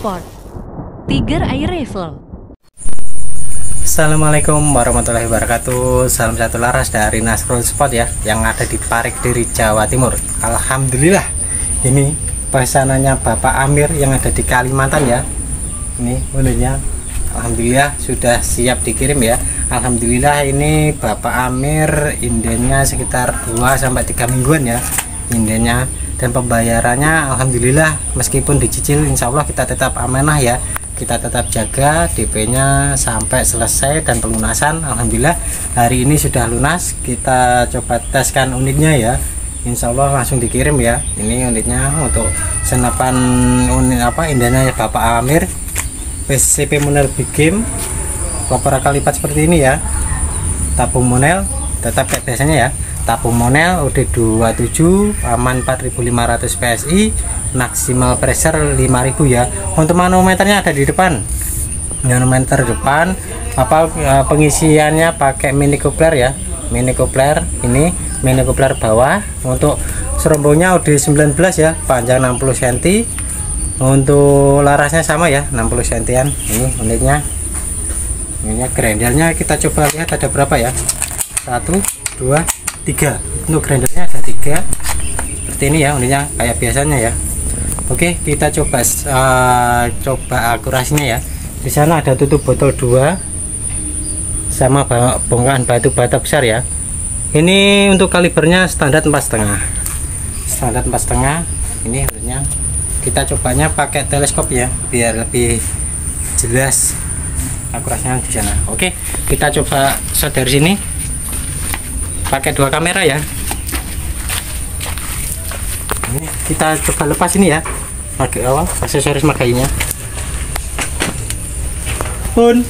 Sport, Tiger Air Rifle. Assalamualaikum warahmatullahi wabarakatuh. Salam satu laras dari Nasrul Sport ya, yang ada di Parik Kediri, Jawa Timur. Alhamdulillah, ini pesanannya Bapak Amir yang ada di Kalimantan ya. Ini unitnya alhamdulillah sudah siap dikirim ya. Alhamdulillah, ini Bapak Amir indenya sekitar 2-3 mingguan ya indenya, dan pembayarannya alhamdulillah meskipun dicicil insya Allah kita tetap amanah ya, kita tetap jaga DP nya sampai selesai dan pelunasan. Alhamdulillah hari ini sudah lunas. Kita coba teskan unitnya ya, insya Allah langsung dikirim ya. Ini unitnya untuk senapan unit indahnya ya Bapak Amir, PCP Monel Big Game, koper akal lipat seperti ini ya. Tabung monel tetap kayak biasanya ya, tabung monel UD27 aman 4500 PSI, maksimal pressure 5000 ya. Untuk manometernya ada di depan, manometer depan. Pengisiannya pakai mini coupler ya, mini coupler ini, mini coupler bawah. Untuk serombongnya UD19 ya, panjang 60 cm. Untuk larasnya sama ya, 60 cm. Ini unitnya, grendelnya kita coba lihat ada berapa ya. 1, 2, 3. Untuk grendelnya ada 3 seperti ini ya unitnya, kayak biasanya ya. Oke, kita coba akurasinya ya. Di sana ada tutup botol 2 sama bongkahan batu bata besar ya. Ini untuk kalibernya standar 4,5, standar 4,5. Ini unitnya kita cobanya pakai teleskop ya biar lebih jelas akurasinya di sana. Oke, kita coba shot dari sini pakai 2 kamera ya. Ini kita coba lepas ini ya, pakai aksesoris makainya pun.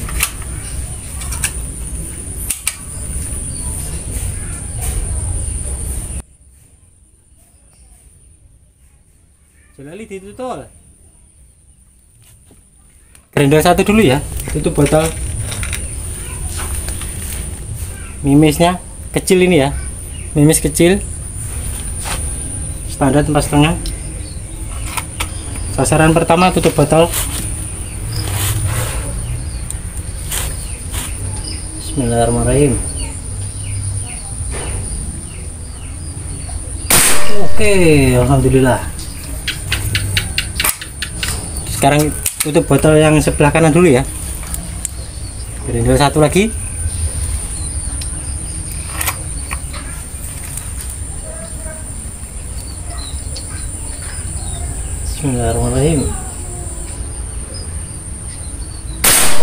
Jelali ditutup grendel 1 dulu ya, tutup botol. Mimisnya kecil ini ya, mimis kecil standar 4,5. Sasaran pertama tutup botol. Bismillahirrahmanirrahim. Oke, alhamdulillah. Sekarang tutup botol yang sebelah kanan dulu ya. Grendel 1 lagi. Bismillahirrahmanirrahim.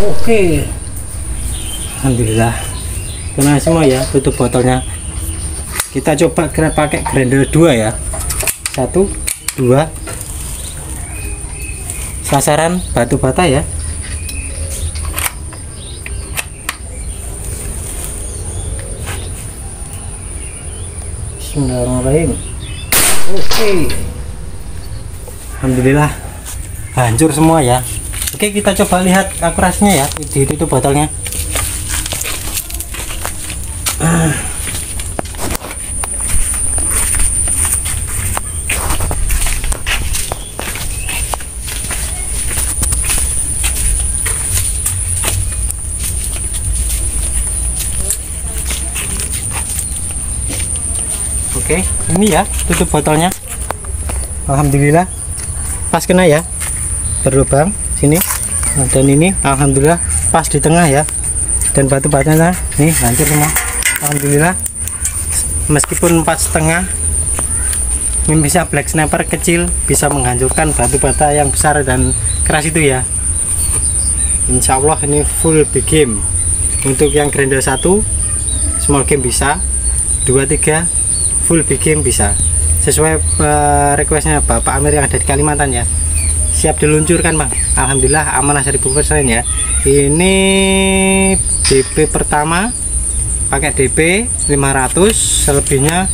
Oke, alhamdulillah kena semua ya tutup botolnya. Kita coba pakai grendel 2 ya. 1, 2. Sasaran batu bata ya. Bismillahirrahmanirrahim. Oke, alhamdulillah hancur semua ya. Oke, kita coba lihat akurasinya ya di tutup botolnya. Oke, ini ya tutup botolnya. Alhamdulillah pas kena ya, berlubang sini, dan ini alhamdulillah pas di tengah ya. Dan batu batanya nih hancur semua. Alhamdulillah, meskipun 4,5, ini bisa black sniper kecil bisa menghancurkan batu bata yang besar dan keras itu ya. Insya Allah ini full big game. Untuk yang grendel 1 small game bisa, 2, 3 full big game bisa, sesuai requestnya Bapak Amir yang ada di Kalimantan ya. Siap diluncurkan Bang, alhamdulillah amanah 1000% ya. Ini DP pertama pakai DP 500, selebihnya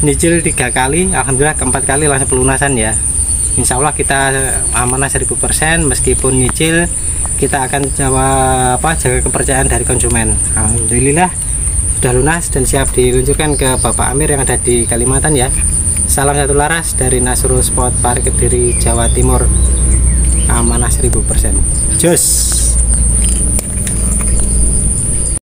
nyicil 3 kali, alhamdulillah keempat kali langsung pelunasan ya. Insya Allah kita amanah 1000%, meskipun nyicil kita akan jaga kepercayaan dari konsumen. Alhamdulillah sudah lunas dan siap diluncurkan ke Bapak Amir yang ada di Kalimantan ya. Salam satu laras dari Nasrul Sport Parik Kediri, Jawa Timur. Amanah 1000%. 1000%. Jos.